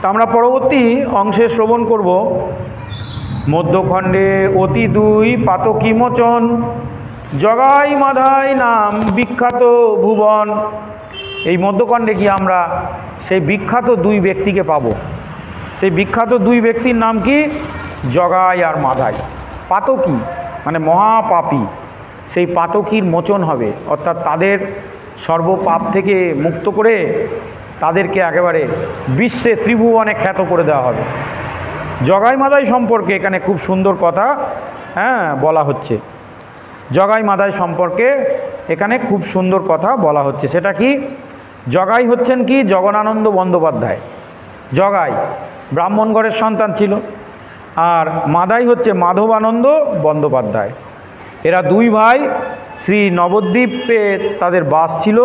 তা আমরা পরবর্তী অংশে শ্রবণ করব মধ্যখণ্ডে অতি দুই পাতকী মোচন, জগাই মাধাই নাম বিখ্যাত ভুবন। এই মধ্যখণ্ডে গিয়ে আমরা সেই বিখ্যাত দুই ব্যক্তিকে পাব। সেই বিখ্যাত দুই ব্যক্তির নাম কি? জগাই আর মাধাই। পাতকী মানে মহাপাপী, সেই পাতকীর মোচন হবে, অর্থাৎ তাদের সর্বপাপ থেকে মুক্ত করে তাদেরকে একেবারে বিশ্বে ত্রিভুবনে খ্যাত করে দেওয়া হবে। জগাই মাধাই সম্পর্কে এখানে খুব সুন্দর কথা বলা হচ্ছে। জগাই মাধাই সম্পর্কে এখানে খুব সুন্দর কথা বলা হচ্ছে। সেটা কি? জগাই হচ্ছেন কি? জগনানন্দ বন্দ্যোপাধ্যায়। জগাই ব্রাহ্মণ ঘরের সন্তান ছিল, আর মাধাই হচ্ছে মাধবানন্দ বন্দ্যোপাধ্যায়। এরা দুই ভাই। শ্রী নবদ্বীপে তাদের বাস ছিল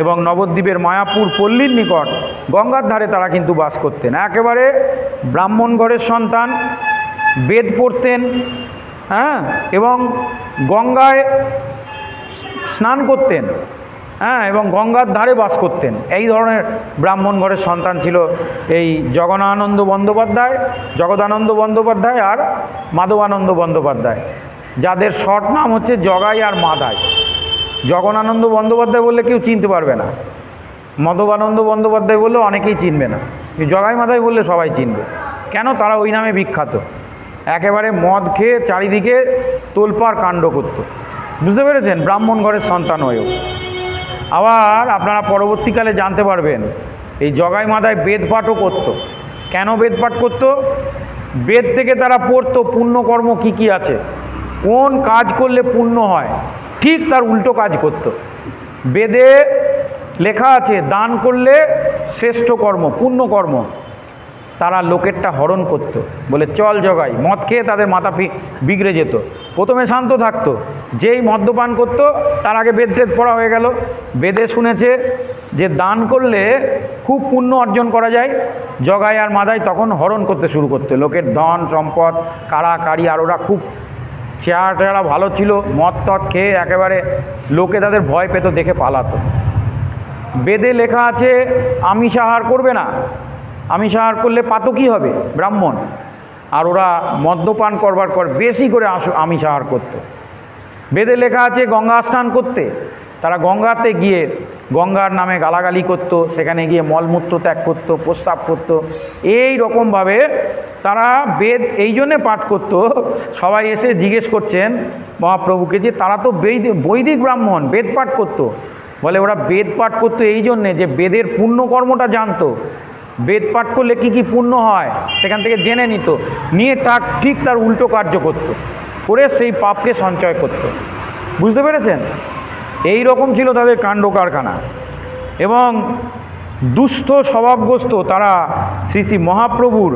এবং নবদ্বীপের মায়াপুর পল্লীর নিকট গঙ্গার ধারে তারা কিন্তু বাস করতেন। একেবারে ব্রাহ্মণ ঘরের সন্তান, বেদ পড়তেন, এবং গঙ্গায় স্নান করতেন, এবং গঙ্গার ধারে বাস করতেন। এই ধরনের ব্রাহ্মণ ঘরের সন্তান ছিল এই জগদানন্দ বন্দ্যোপাধ্যায় আর মাধবানন্দ বন্দ্যোপাধ্যায়, যাদের শর্ট নাম হচ্ছে জগাই আর মাধাই। জগনানন্দ বন্দ্যোপাধ্যায় বললে কেউ চিনতে পারবে না, মাধবানন্দ বন্দ্যোপাধ্যায় বললে অনেকেই চিনবে না, জগাই মাধাই বললে সবাই চিনবে। কেন? তারা ওই নামে বিখ্যাত। একেবারে মদ খেয়ে চারিদিকে তোলপাড় কাণ্ড করত, বুঝতে পেরেছেন? ব্রাহ্মণ ঘরের সন্তান হয়েও। আবার আপনারা পরবর্তীকালে জানতে পারবেন এই জগাই মাধাই বেদ পাঠও করত। কেন বেদ পাঠ করত? বেদ থেকে তারা পড়তো পুণ্যকর্ম কি কি আছে, কোন কাজ করলে পুণ্য হয়, ঠিক তার উল্টো কাজ করত। বেদে লেখা আছে দান করলে শ্রেষ্ঠ কর্ম, পুণ্যকর্ম। তারা লোকেরটা হরণ করত, বলে চল জগাই। মদ খেয়ে তাদের মাথা বিগড়ে যেত। প্রথমে শান্ত থাকতো, যেই মদ্যপান করত তার আগে বেদ টেদ পড়া হয়ে গেল। বেদে শুনেছে যে দান করলে খুব পুণ্য অর্জন করা যায়। জগাই আর মাধাই তখন হরণ করতে শুরু করতো লোকের ধন সম্পদ, কাড়াকাড়ি। আর ওরা খুব চেহারা ভালো ছিল, মদ টদ খেয়ে একেবারে লোকে তাদের ভয় পেত, দেখে পালাতো। বেদে লেখা আছে আমিষ আহার করবে না, আমিষ আহার করলে পাতকী হবে ব্রাহ্মণ। আর ওরা মদ্যপান করবার পর বেশি করে আমিষ আহার করত। বেদে লেখা আছে গঙ্গা স্নান করতে, তারা গঙ্গাতে গিয়ে গঙ্গার নামে গালাগালি করত, সেখানে গিয়ে মলমূত্র ত্যাগ করত, প্রস্রাব করত। এই রকমভাবে তারা বেদ এই জন্যে পাঠ করত। সবাই এসে জিজ্ঞেস করছেন মহাপ্রভুকে যে তারা তো বৈদিক ব্রাহ্মণ, বেদ পাঠ করত। বলে ওরা বেদ পাঠ করতো এই জন্যে যে বেদের পুণ্যকর্মটা জানতো, বেদ পাঠ করলে কী কী পুণ্য হয় সেখান থেকে জেনে নিত, নিয়ে ঠিক তার উল্টো কার্য করত, করে সেই পাপকে সঞ্চয় করত। বুঝতে পেরেছেন? এই রকম ছিল তাদের কাণ্ড কারখানা। এবং দুস্থ স্বভাবগ্রস্ত তারা শ্রী শ্রী মহাপ্রভুর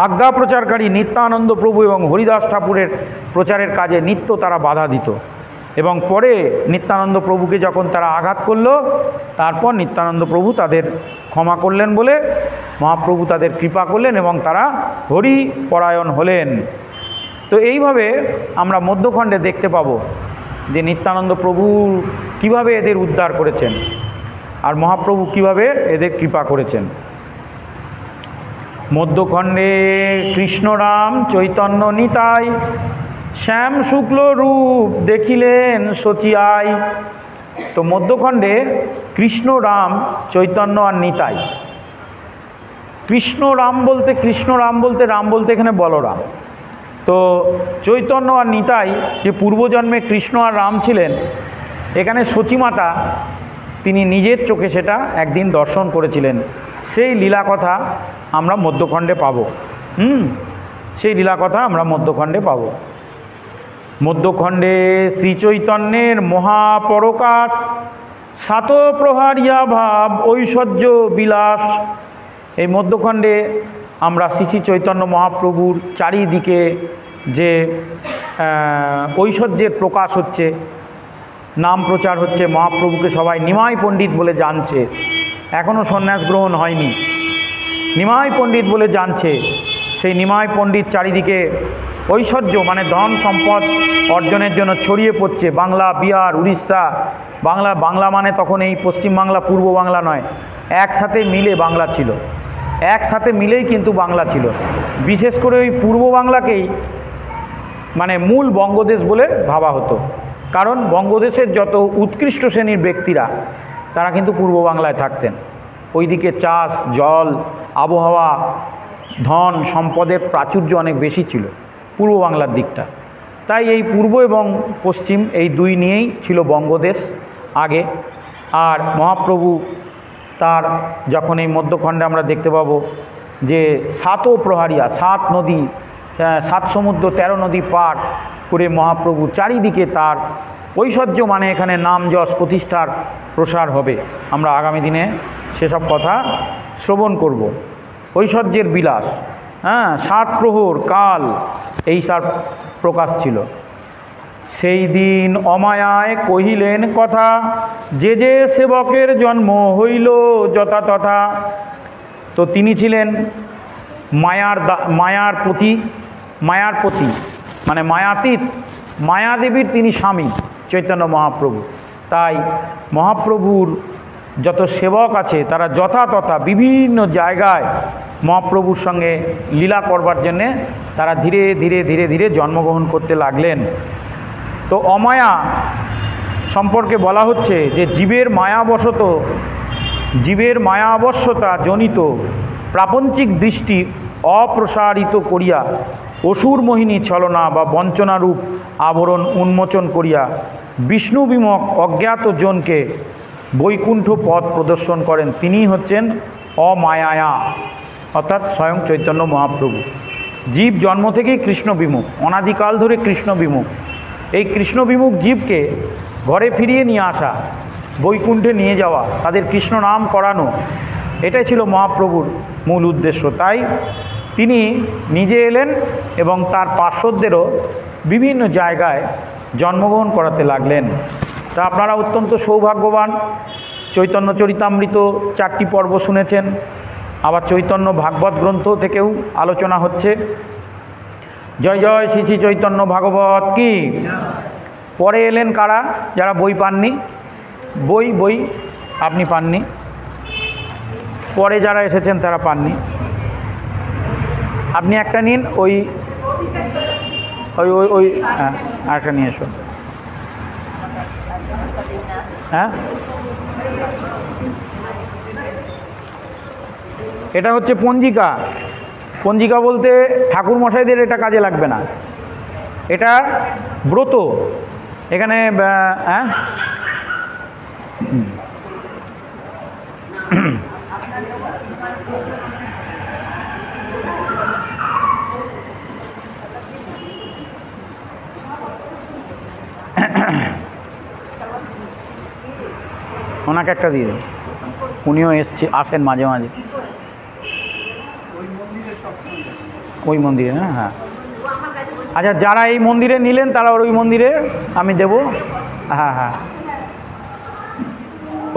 আজ্ঞা প্রচারকারী নিত্যানন্দ প্রভু এবং হরিদাস ঠাকুরের প্রচারের কাজে নিত্য তারা বাধা দিত। এবং পরে নিত্যানন্দ প্রভুকে যখন তারা আঘাত করল, তারপর নিত্যানন্দ প্রভু তাদের ক্ষমা করলেন বলে মহাপ্রভু তাদের কৃপা করলেন এবং তারা হরি পরায়ণ হলেন। তো এইভাবে আমরা মধ্যখণ্ডে দেখতে পাবো যে নিত্যানন্দ প্রভু কিভাবে এদের উদ্ধার করেছেন আর মহাপ্রভু কিভাবে এদের কৃপা করেছেন। মধ্যখণ্ডে কৃষ্ণ রাম চৈতন্য নিতাই, শ্যাম শুক্ল রূপ দেখিলেন সচিয়াই। তো মধ্যখণ্ডে কৃষ্ণ রাম চৈতন্য আর নিতাই। কৃষ্ণ রাম বলতে রাম বলতে এখানে বলরাম। তো চৈতন্য আর নিতাই যে পূর্বজন্মে কৃষ্ণ আর রাম ছিলেন, এখানে সচিমাতা তিনি নিজের চোখে সেটা একদিন দর্শন করেছিলেন। সেই লীলা কথা আমরা মধ্যখণ্ডে পাব। সেই লীলা কথা আমরা মধ্যখণ্ডে পাব। মধ্যখণ্ডে শ্রীচৈতন্যের মহাপরকাশ, সাত প্রহারিয়া ভাব ঐশ্বর্য বিলাস। এই মধ্যখণ্ডে আমরা শ্রী চৈতন্য মহাপ্রভুর চারিদিকে যে ঐশ্বর্যের প্রকাশ হচ্ছে, নাম প্রচার হচ্ছে, মহাপ্রভুকে সবাই নিমাই পণ্ডিত বলে জানছে। এখনও সন্ন্যাস গ্রহণ হয়নি, নিমাই পণ্ডিত বলে জানছে। সেই নিমাই পণ্ডিত চারিদিকে ঐশ্বর্য মানে ধন সম্পদ অর্জনের জন্য ছড়িয়ে পড়ছে। বাংলা, বিহার, উড়িষ্যা, বাংলা মানে তখন এই পশ্চিম বাংলা পূর্ব বাংলা নয়, একসাথে মিলে বাংলা ছিল। একসাথে মিলেই কিন্তু বাংলা ছিল। বিশেষ করে ওই পূর্ব বাংলাকেই মানে মূল বঙ্গদেশ বলে ভাবা হতো, কারণ বঙ্গদেশের যত উৎকৃষ্ট শ্রেণীর ব্যক্তিরা তারা কিন্তু পূর্ব বাংলায় থাকতেন। ওইদিকে চাষ, জল, আবহাওয়া, ধন সম্পদের প্রাচুর্য অনেক বেশি ছিল পূর্ব বাংলার দিকটা। তাই এই পূর্ব এবং পশ্চিম এই দুই নিয়েই ছিল বঙ্গদেশ আগে। আর মহাপ্রভু তার যখন এই মধ্যখণ্ডে আমরা দেখতে পাবো যে সাতও প্রহারিয়া, 7 নদী, 7 সমুদ্র 13 নদী পার করে মহাপ্রভু চারিদিকে তার ঐশ্বর্য, মানে এখানে নাম যশ প্রতিষ্ঠার প্রসার হবে। আমরা আগামী দিনে সেসব কথা শ্রবণ করব। ঐশ্বর্যের বিলাস, 7 প্রহর কাল এই তার প্রকাশ ছিল। সেই দিন অমায়ায় কহিলেন কথা, যে যে সেবকের জন্ম হইল যথাতথা। তো তিনি ছিলেন মায়ার পতি মানে মায়াতীত, মায়াদেবীর তিনি স্বামী চৈতন্য মহাপ্রভু। তাই মহাপ্রভুর যত সেবক আছে তারা যথাতথা বিভিন্ন জায়গায় মহাপ্রভুর সঙ্গে লীলা করবার জন্যে তারা ধীরে ধীরে ধীরে ধীরে জন্মগ্রহণ করতে লাগলেন। তো অমায়া সম্পর্কে বলা হচ্ছে যে জীবের মায়াবশতা জনিত প্রাপঞ্চিক দৃষ্টি অপ্রসারিত করিয়া অসুর মোহিনী ছলনা বা বঞ্চনারূপ আবরণ উন্মোচন করিয়া বিষ্ণু বিমুখ অজ্ঞাত জনকে বৈকুণ্ঠ পথ প্রদর্শন করেন। তিনিই হচ্ছেন অমায়া, অর্থাৎ স্বয়ং চৈতন্য মহাপ্রভু। জীব জন্ম থেকেই কৃষ্ণ বিমুখ, অনাদিকাল ধরে কৃষ্ণ বিমুখ। এই কৃষ্ণ বিমুখ জীবকে ঘরে ফিরিয়ে নিয়ে আসা, বৈকুণ্ঠে নিয়ে যাওয়া, তাদের কৃষ্ণ নাম করানো, এটাই ছিল মহাপ্রভুর মূল উদ্দেশ্য। তাই তিনি নিজে এলেন এবং তার পার্শ্বদেরও বিভিন্ন জায়গায় জন্মগ্রহণ করাতে লাগলেন। তা আপনারা অত্যন্ত সৌভাগ্যবান। চৈতন্য চরিতামৃত 4টি পর্ব শুনেছেন, আবার চৈতন্য ভাগবত গ্রন্থ থেকেও আলোচনা হচ্ছে। জয় জয় শ্রী শ্রী চৈতন্য ভাগবত কি। পরে এলেন কারা? যারা বই পাননি, বই আপনি পাননি, পরে যারা এসেছেন তারা পাননি। আপনি একটা নিন, ওই ওই ওই ওই হ্যাঁ আরেকটা নিয়ে এসো। হ্যাঁ, এটা হচ্ছে পঞ্জিকা। পঞ্জিকা বলতে ঠাকুর মশাইদের এটা কাজে লাগবে না, এটা ব্রত। এখানে হ্যাঁ ওনাকে একটা দিয়ে দিন, উনিও আসেন মাঝে মাঝে ওই মন্দিরে না। হ্যাঁ আচ্ছা, যারা এই মন্দিরে নিলেন তারা ওই মন্দিরে আমি দেব। হ্যাঁ হ্যাঁ,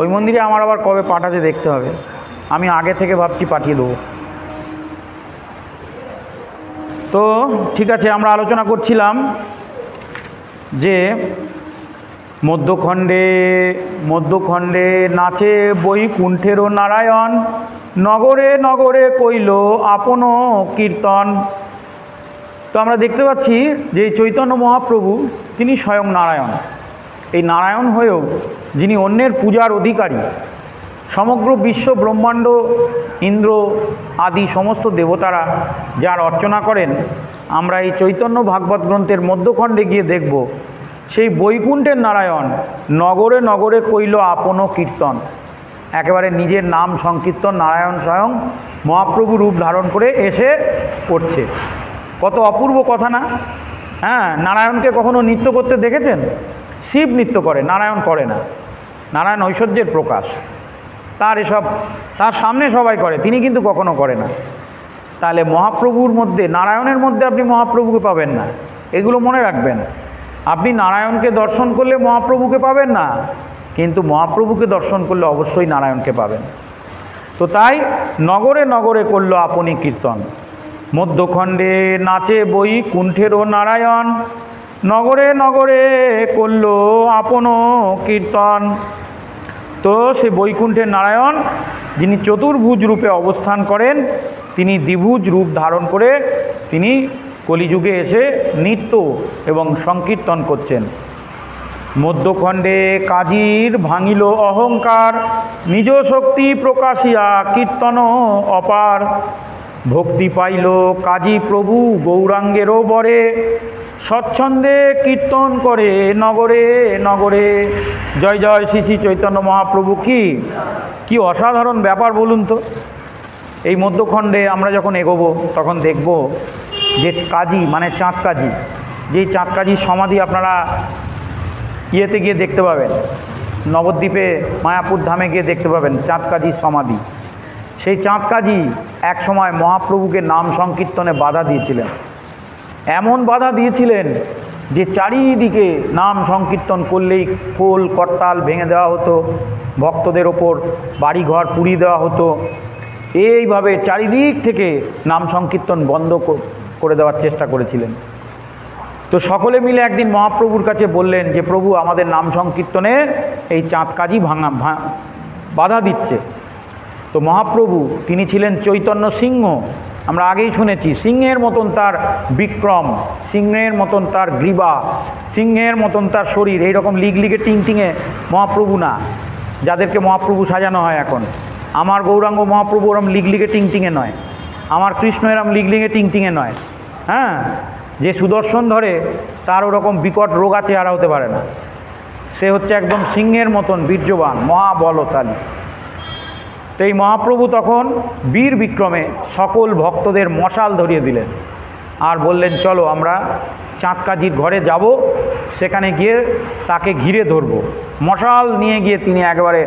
ওই মন্দিরে আমার আবার কবে পাঠাতে দেখতে হবে, আমি আগে থেকে ভাবছি পাঠিয়ে দেবো। তো ঠিক আছে, আমরা আলোচনা করছিলাম যে মধ্যখণ্ডে নাচে বৈকুণ্ঠেরও নারায়ণ, নগরে নগরে কইল আপন কীর্তন। তো আমরা দেখতে পাচ্ছি যে চৈতন্য মহাপ্রভু তিনি স্বয়ং নারায়ণ। এই নারায়ণ হয়েও যিনি অন্যের পূজার অধিকারী, সমগ্র বিশ্ব ব্রহ্মাণ্ড ইন্দ্র আদি সমস্ত দেবতারা যার অর্চনা করেন, আমরা এই চৈতন্য ভাগবত গ্রন্থের মধ্যখণ্ডে গিয়ে দেখব সেই বৈকুণ্ঠের নারায়ণ নগরে নগরে কইল আপন কীর্তন। একেবারে নিজের নাম সংকীর্তন নারায়ণ স্বয়ং মহাপ্রভু রূপ ধারণ করে এসে করছে। কত অপূর্ব কথা না? হ্যাঁ, নারায়ণকে কখনো নৃত্য করতে দেখেছেন? শিব নৃত্য করে, নারায়ণ করে না। নারায়ণ ঐশ্বর্যের প্রকাশ, তার সামনে সবাই করে, তিনি কিন্তু কখনো করে না। তাহলে মহাপ্রভুর মধ্যে, নারায়ণের মধ্যে আপনি মহাপ্রভুকে পাবেন না, এগুলো মনে রাখবেন। আপনি নারায়ণকে দর্শন করলে মহাপ্রভুকে পাবেন না, কিন্তু মহাপ্রভুকে দর্শন করলে অবশ্যই নারায়ণকে পাবেন। তো তাই নগরে নগরে করল আপনি কীর্তন, মধ্যখণ্ডে নাচে বৈকুণ্ঠেরও নারায়ণ, নগরে নগরে করল আপন কীর্তন। তো সে বৈকুণ্ঠের নারায়ণ যিনি চতুর্ভুজ রূপে অবস্থান করেন, তিনি দ্বিভুজ রূপ ধারণ করে তিনি কলিযুগে এসে নৃত্য এবং সংকীর্তন করছেন। মধ্যখণ্ডে কাজীর ভাঙিল অহংকার, নিজ শক্তি প্রকাশিয়া কীর্তন অপার। ভক্তি পাইল কাজী প্রভু গৌরাঙ্গেরও বরে, স্বচ্ছন্দে কীর্তন করে নগরে নগরে। জয় জয় শ্রী শ্রী চৈতন্য মহাপ্রভু কি অসাধারণ ব্যাপার বলুন তো। এই মধ্যখণ্ডে আমরা যখন এগোবো তখন দেখব যে কাজী মানে চাঁদ কাজী, যেই চাঁদ কাজীর সমাধি আপনারা ইয়েতে গিয়ে দেখতে পাবেন, নবদ্বীপে মায়াপুর ধামে গিয়ে দেখতে পাবেন চাঁদ কাজীর সমাধি। সেই চাঁদ কাজী এক সময় মহাপ্রভুকে নাম সংকীর্তনে বাধা দিয়েছিলেন। এমন বাধা দিয়েছিলেন যে চারিদিকে নাম সংকীর্তন করলেই খোল করতাল ভেঙে দেওয়া হতো, ভক্তদের ওপর বাড়িঘর পুড়িয়ে দেওয়া হতো। এইভাবে চারিদিক থেকে নাম সংকীর্তন বন্ধ করে দেওয়ার চেষ্টা করেছিলেন। তো সকলে মিলে একদিন মহাপ্রভুর কাছে বললেন যে প্রভু, আমাদের নাম সংকীর্তনে এই চাঁদ কাজী বাধা দিচ্ছে। তো মহাপ্রভু তিনি ছিলেন চৈতন্য সিংহ, আমরা আগেই শুনেছি, সিংহের মতন তার বিক্রম, সিংহের মতন তার গ্রীবা, সিংহের মতন তার শরীর। এইরকম লিগলিগে টিংটিংয়ে মহাপ্রভু না, যাদেরকে মহাপ্রভু সাজানো হয় এখন। আমার গৌরাঙ্গ মহাপ্রভু ওরম লিগলিগে টিংটিংয়ে নয়, আমার কৃষ্ণ এরম লিগলিগে টিংটিংয়ে নয়। হ্যাঁ, যে সুদর্শন ধরে তার ওরকম বিকট রোগা চেহারা হতে পারে না, সে হচ্ছে একদম সিংহের মতন বীর্যবান মহাবলশালী। তো এই মহাপ্রভু তখন বীর বিক্রমে সকল ভক্তদের মশাল ধরিয়ে দিলেন আর বললেন, চলো আমরা চাঁদ কাজীর ঘরে যাব, সেখানে গিয়ে তাকে ঘিরে ধরব। মশাল নিয়ে গিয়ে তিনি একবারে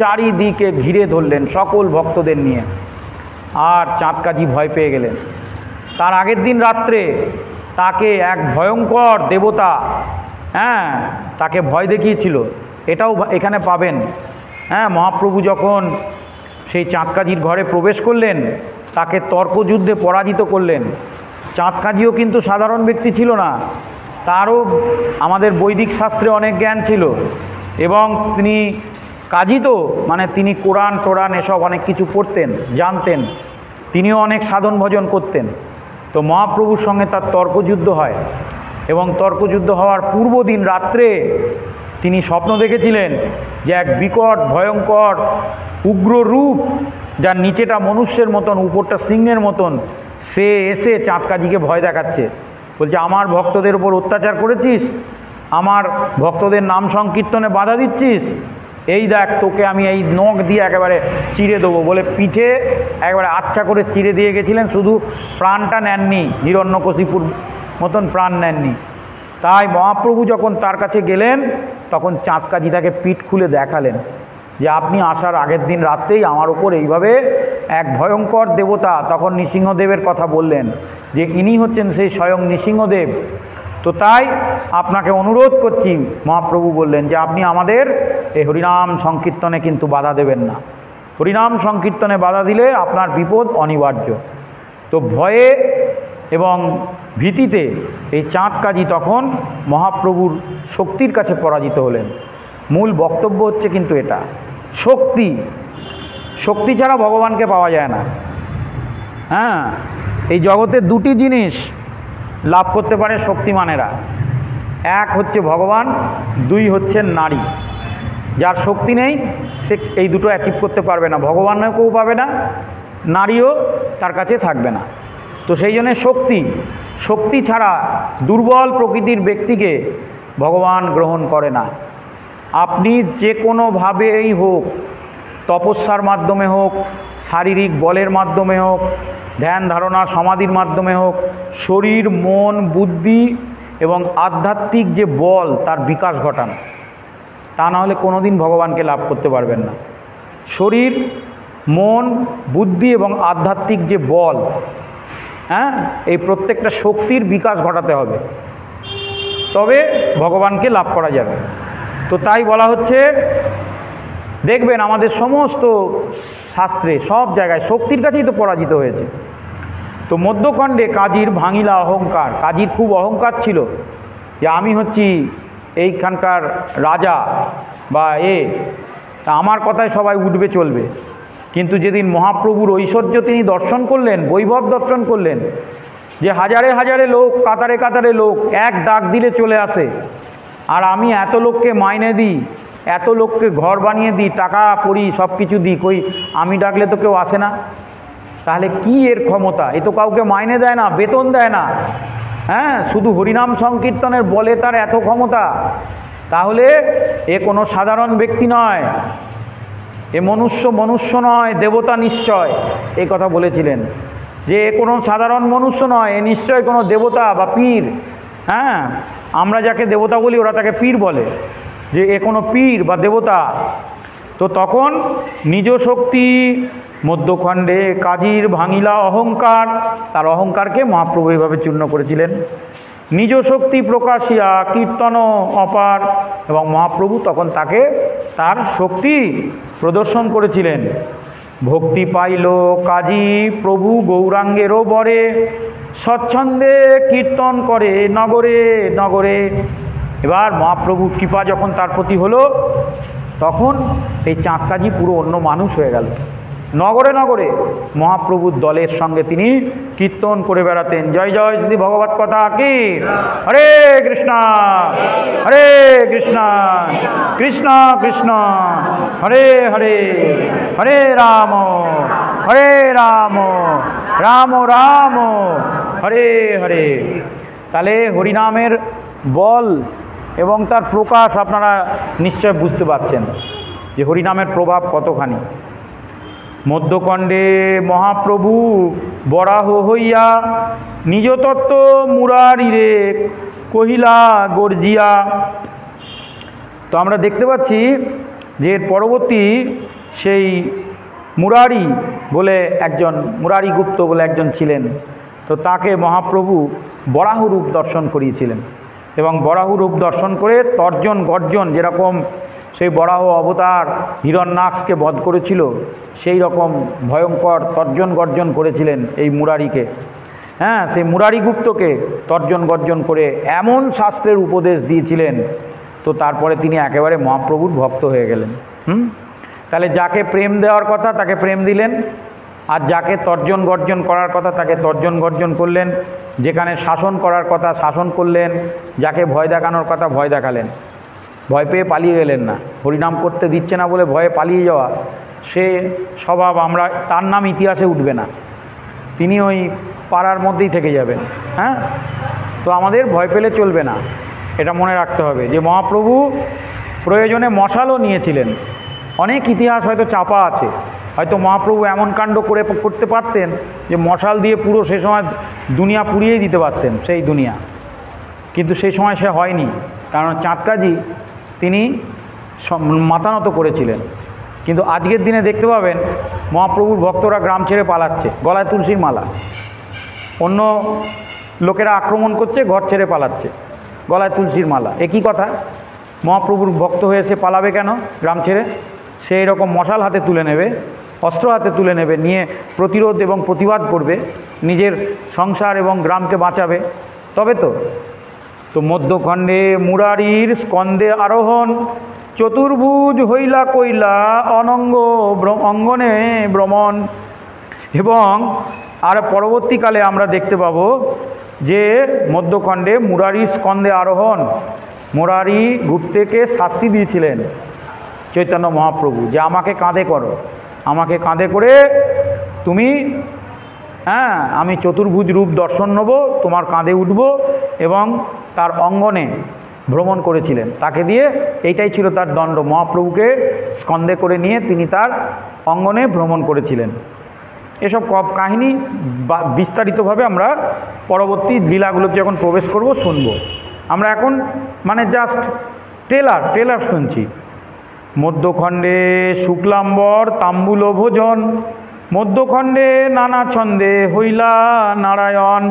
চারিদিকে ঘিরে ধরলেন সকল ভক্তদের নিয়ে। আর চাঁদ কাজী ভয় পেয়ে গেলেন। তার আগের দিন রাত্রে তাকে এক ভয়ঙ্কর দেবতা তাকে ভয় দেখিয়েছিল, এটাও এখানে পাবেন। মহাপ্রভু যখন সেই চাঁদ কাজীর ঘরে প্রবেশ করলেন, তাকে তর্কযুদ্ধে পরাজিত করলেন। চাঁদ কাজীও কিন্তু সাধারণ ব্যক্তি ছিল না, তারও আমাদের বৈদিক শাস্ত্রে অনেক জ্ঞান ছিল এবং তিনি কাজী, তো মানে তিনি কোরআন টোরান এসব অনেক কিছু পড়তেন, জানতেন, তিনিও অনেক সাধন ভজন করতেন। তো মহাপ্রভুর সঙ্গে তার তর্কযুদ্ধ হয় এবং তর্কযুদ্ধ হওয়ার পূর্ব দিন রাত্রে তিনি স্বপ্ন দেখেছিলেন যে এক বিকট ভয়ঙ্কর উগ্র রূপ, যার নিচেটা মনুষ্যের মতন উপরটা সিংহের মতন, সে এসে চাঁদ কাজীকে ভয় দেখাচ্ছে। বলছে, আমার ভক্তদের উপর অত্যাচার করেছিস, আমার ভক্তদের নাম সংকীর্তনে বাধা দিচ্ছিস, এই দেখ তোকে আমি এই নখ দিয়ে একেবারে চিড়ে দেবো বলে পিঠে একবারে আচ্ছা করে চিড়ে দিয়ে গেছিলেন। শুধু প্রাণটা নেননি, হিরণ্যকশিপুর মতন প্রাণ নেননি। তাই মহাপ্রভু যখন তার কাছে গেলেন তখন চাঁদ কাজী তাকে পিঠ খুলে দেখালেন যে আপনি আসার আগের দিন রাত্রেই আমার ওপর এইভাবে এক ভয়ঙ্কর দেবতা, তখন নৃসিংহদেবের কথা বললেন যে ইনি হচ্ছেন সেই স্বয়ং নৃসিংহদেব। তো তাই আপনাকে অনুরোধ করছি, মহাপ্রভু বললেন যে আপনি আমাদের এই হরিনাম সংকীর্তনে কিন্তু বাধা দেবেন না, হরিনাম সংকীর্তনে বাধা দিলে আপনার বিপদ অনিবার্য। তো ভয়ে এবং ভীতিতে এই চাঁদ কাজী তখন মহাপ্রভুর শক্তির কাছে পরাজিত হলেন। মূল বক্তব্য হচ্ছে কিন্তু এটা, শক্তি, শক্তি ছাড়া ভগবানকে পাওয়া যায় না। এই জগতে দুটি জিনিস লাভ করতে পারে শক্তিমানেরা, এক হচ্ছে ভগবান, দুই হচ্ছে নারী। যার শক্তি নেই সে এই দুটো অ্যাচিভ করতে পারবে না, ভগবানকেও পাবে না, নারীও তার কাছে থাকবে না। তো সেই জন্যে শক্তি ছাড়া দুর্বল প্রকৃতির ব্যক্তিকে ভগবান গ্রহণ করে না। আপনি যে কোনোভাবেই হোক, তপস্যার মাধ্যমে হোক, শারীরিক বলের মাধ্যমে হোক, ধ্যান ধারণা সমাধির মাধ্যমে হোক, শরীর মন বুদ্ধি এবং আধ্যাত্মিক যে বল তার বিকাশ ঘটান, তা না হলে কোনোদিন ভগবানকে লাভ করতে পারবেন না। শরীর মন বুদ্ধি এবং আধ্যাত্মিক যে বল, এই প্রত্যেকটা শক্তির বিকাশ ঘটাতে হবে, তবে ভগবানকে লাভ করা যাবে। তো তাই বলা হচ্ছে, দেখবেন আমাদের সমস্ত শাস্ত্রে সব জায়গায় শক্তির কাছেই তো পরাজিত হয়েছে। তো মধ্যখণ্ডে কাজীর ভাঙিলা অহংকার, কাজীর খুব অহংকার ছিল যে আমি হচ্ছি এইখানকার রাজা বা তা আমার কথায় সবাই উঠবে চলবে, কিন্তু যেদিন মহাপ্রভুর ঐশ্বর্য তিনি দর্শন করলেন, বৈভব দর্শন করলেন, যে হাজারে হাজারে লোক, কাতারে কাতারে লোক এক ডাক দিলে চলে আসে, আর আমি এত লোককে মাইনে দিই, এত লোককে ঘর বানিয়ে দিই, টাকা করি, সব কিছু দিই, কই আমি ডাকলে তো কেউ আসে না। তাহলে কি এর ক্ষমতা? এ তো কাউকে মাইনে দেয় না, বেতন দেয় না, হ্যাঁ, শুধু হরিনাম সংকীর্তনের বলে তার এত ক্ষমতা। তাহলে এ কোনো সাধারণ ব্যক্তি নয়, এ মনুষ্য নয়, দেবতা নিশ্চয়। এই কথা বলেছিলেন যে এ কোনো সাধারণ মনুষ্য নয়, এ নিশ্চয় কোনো দেবতা বা পীর। হ্যাঁ, আমরা যাকে দেবতা বলি ওরা তাকে পীর বলে, যে এ কোনো পীর বা দেবতা। তো তখন নিজ শক্তি মধ্যখণ্ডে কাজীর ভাঙিলা অহংকার, তার অহংকারকে মহাপ্রভু এইভাবে চূর্ণ করেছিলেন। নিজ শক্তি প্রকাশিয়া কীর্তন অপার, এবং মহাপ্রভু তখন তাকে তার শক্তি প্রদর্শন করেছিলেন। ভক্তি পাইল কাজী প্রভু গৌরাঙ্গেরও বরে, স্বচ্ছন্দে কীর্তন করে নগরে নগরে। এবার মহাপ্রভুর কৃপা যখন তার প্রতি হলো, তখন এই চাঁদকাজি পুরো অন্য মানুষ হয়ে গেল। নগরে নগরে মহাপ্রভুর দলের সঙ্গে তিনি কীর্তন করে বেড়াতেন। জয় জয় শ্রী ভগবত কথা কি, হরে কৃষ্ণ হরে কৃষ্ণ কৃষ্ণ কৃষ্ণ হরে হরে, হরে রাম রাম রাম হরে হরে। তাহলে হরিনামের বল এবং তার প্রকাশ আপনারা নিশ্চয় বুঝতে পারছেন যে হরিনামের প্রভাব কতখানি। মধ্যখণ্ডে মহাপ্রভু বরাহ হইয়া নিজ তত্ত্ব মুরারিরে কহিলা গর্জিয়া। তো আমরা দেখতে পাচ্ছি যে এর পরবর্তী সেই মুরারি বলে একজন, মুরারি গুপ্ত বলে একজন ছিলেন, তো তাকে মহাপ্রভু বরাহ রূপ দর্শন করিয়েছিলেন, এবং বরাহ রূপ দর্শন করে তর্জন গর্জন, যেরকম সেই বরাহ অবতার হিরণ্যাক্ষকে বধ করেছিল, সেই রকম ভয়ঙ্কর তর্জন গর্জন করেছিলেন এই মুরারিকে। হ্যাঁ, সেই মুরারি গুপ্তকে তর্জন গর্জন করে এমন শাস্ত্রের উপদেশ দিয়েছিলেন, তো তারপরে তিনি একেবারে মহাপ্রভুর ভক্ত হয়ে গেলেন। তাহলে যাকে প্রেম দেওয়ার কথা তাকে প্রেম দিলেন, আর যাকে তর্জন গর্জন করার কথা তাকে তর্জন গর্জন করলেন, যেখানে শাসন করার কথা শাসন করলেন, যাকে ভয় দেখানোর কথা ভয় দেখালেন। ভয় পেয়ে পালিয়ে গেলেন না, হরিনাম করতে দিচ্ছে না বলে ভয়ে পালিয়ে যাওয়া, সে স্বভাব আমরা, তার নাম ইতিহাসে উঠবে না, তিনি ওই পাড়ার মধ্যেই থেকে যাবেন। হ্যাঁ, তো আমাদের ভয় পেলে চলবে না, এটা মনে রাখতে হবে যে মহাপ্রভু প্রয়োজনে মশালও নিয়েছিলেন। অনেক ইতিহাস হয়তো চাপা আছে, হয়তো মহাপ্রভু এমন কাণ্ড করতে পারতেন যে মশাল দিয়ে পুরো সে সময় দুনিয়া পুড়িয়েই দিতে পারতেন, সেই দুনিয়া, কিন্তু সেই সময় সে হয়নি, কারণ চাঁদকাজি তিনি মাথা নত করেছিলেন। কিন্তু আজকের দিনে দেখতে পাবেন মহাপ্রভুর ভক্তরা গ্রাম ছেড়ে পালাচ্ছে, গলায় তুলসীর মালা, অন্য লোকেরা আক্রমণ করছে, ঘর ছেড়ে পালাচ্ছে, গলায় তুলসীর মালা। একই কথা, মহাপ্রভুর ভক্ত হয়ে সে পালাবে কেন গ্রাম ছেড়ে? সে এরকম মশাল হাতে তুলে নেবে, অস্ত্র হাতে তুলে নেবে, নিয়ে প্রতিরোধ এবং প্রতিবাদ করবে, নিজের সংসার এবং গ্রামকে বাঁচাবে, তবে তো মধ্যখণ্ডে মুরারির স্কন্দে আরোহণ, চতুর্ভুজ হইলা কইলা অনঙ্গ অঙ্গনে ভ্রমণ। এবং আর পরবর্তীকালে আমরা দেখতে পাব যে মধ্যখণ্ডে মুরারির স্কন্দে আরোহণ, মুরারি গুপ্তেকে শাস্তি দিয়েছিলেন চৈতন্য মহাপ্রভু, যে আমাকে কাঁধে করো, আমাকে কাঁধে করে তুমি, হ্যাঁ, আমি চতুর্ভুজ রূপ দর্শন নেব, তোমার কাঁধে উঠব, এবং তার অঙ্গনে ভ্রমণ করেছিলেন। তাকে দিয়ে এইটাই ছিল তার দণ্ড, মহাপ্রভুকে স্কন্দে করে নিয়ে তিনি তার অঙ্গনে ভ্রমণ করেছিলেন। এসব কাহিনী বিস্তারিতভাবে আমরা পরবর্তী লীলাগুলোতে যখন প্রবেশ করব শুনব। আমরা এখন মানে জাস্ট ট্রেলার শুনছি। মধ্যখণ্ডে শুক্লাম্বর তাম্বুল ভোজন, মধ্যখণ্ডে নানা ছন্দে হইলা নারায়ণ।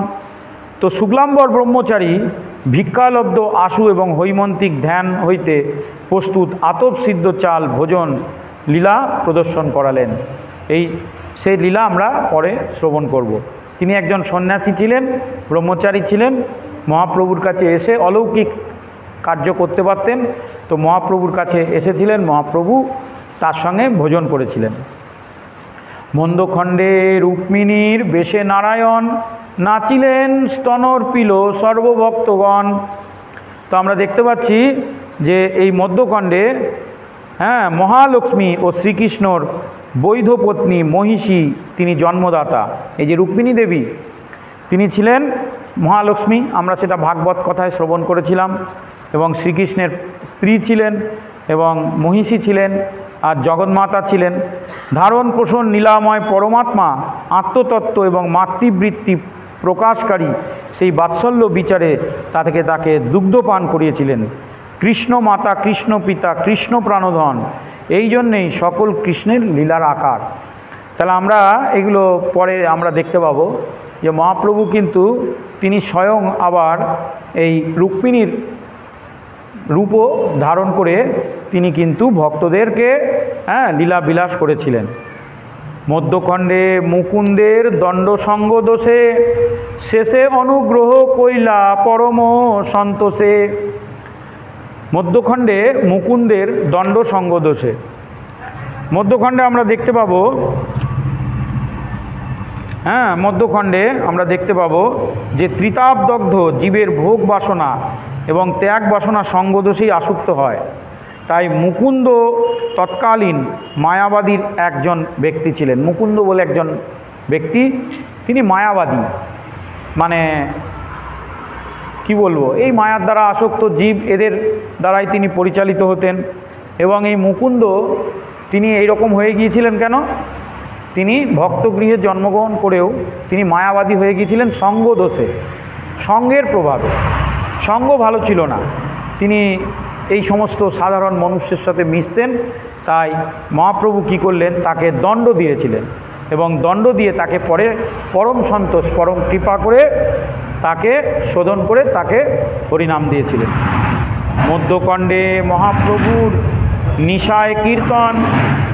তো শুক্লাম্বর ব্রহ্মচারী ভিক্ষালব্ধ আশু এবং হৈমন্তিক ধ্যান হইতে প্রস্তুত আতপ সিদ্ধ চাল ভোজন লীলা প্রদর্শন করালেন। সেই লীলা আমরা পরে শ্রবণ করব। তিনি একজন সন্ন্যাসী ছিলেন, ব্রহ্মচারী ছিলেন, মহাপ্রভুর কাছে এসে অলৌকিক কার্য করতে পারতেন। তো মহাপ্রভুর কাছে এসেছিলেন, মহাপ্রভু তার সঙ্গে ভোজন করেছিলেন। মন্দখণ্ডে রুক্মিণীর বেশে নারায়ণ নাচিলেন স্তনর পিল সর্বভক্তগণ। তো আমরা দেখতে পাচ্ছি যে এই মধ্যখণ্ডে মহালক্ষ্মী ও শ্রীকৃষ্ণর বৈধ পত্নী মহিষী তিনি জন্মদাতা। এই যে রুক্মিণী দেবী তিনি ছিলেন মহালক্ষ্মী, আমরা সেটা ভাগবত কথায় শ্রবণ করেছিলাম, এবং শ্রীকৃষ্ণের স্ত্রী ছিলেন এবং মহিষী ছিলেন আর জগন্মাতা ছিলেন। ধারণ পোষণ লীলাময় পরমাত্মা আত্মতত্ত্ব এবং মাতৃবৃত্তি প্রকাশকারী সেই বাৎসল্য বিচারে তাকে দুগ্ধপান করিয়েছিলেন। কৃষ্ণ মাতা, কৃষ্ণ পিতা, কৃষ্ণ প্রাণধন, এই জন্যেই সকল কৃষ্ণের লীলার আকার। তাহলে আমরা এগুলো পরে আমরা দেখতে পাবো যে মহাপ্রভু কিন্তু তিনি স্বয়ং আবার এই রুক্মিণীর রূপও ধারণ করে তিনি কিন্তু ভক্তদেরকে লীলা বিলাস করেছিলেন। মধ্যখণ্ডে মুকুন্দের দণ্ডসঙ্গ দোষে শেষে অনুগ্রহ কইলা পরম সন্তোষে। মধ্যখণ্ডে মুকুন্দের দণ্ডসঙ্গ দোষে, মধ্যখণ্ডে আমরা দেখতে পাবো মধ্যখণ্ডে আমরা দেখতে পাবো যে ত্রিতাপদগ্ধ জীবের ভোগ বাসনা এবং ত্যাগ বাসনা সঙ্গদোষেই আসক্ত হয়। তাই মুকুন্দ তৎকালীন মায়াবাদীর একজন ব্যক্তি ছিলেন। মুকুন্দ বলে একজন ব্যক্তি, তিনি মায়াবাদী, মানে কি বলবো, এই মায়ার দ্বারা আসক্ত জীব, এদের দ্বারাই তিনি পরিচালিত হতেন। এবং এই মুকুন্দ তিনি এইরকম হয়ে গিয়েছিলেন কেন? তিনি ভক্তগৃহে জন্মগ্রহণ করেও তিনি মায়াবাদী হয়ে গিয়েছিলেন সঙ্গ দোষে, সঙ্গের প্রভাবে। সঙ্গ ভালো ছিল না, তিনি এই সমস্ত সাধারণ মানুষের সাথে মিশতেন। তাই মহাপ্রভু কী করলেন, তাকে দণ্ড দিয়েছিলেন এবং দণ্ড দিয়ে তাকে পরে পরম সন্তোষ, পরম কৃপা করে তাকে শোধন করে তাকে হরিনাম দিয়েছিলেন। মধ্যখণ্ডে মহাপ্রভুর নিশায় কীর্তন,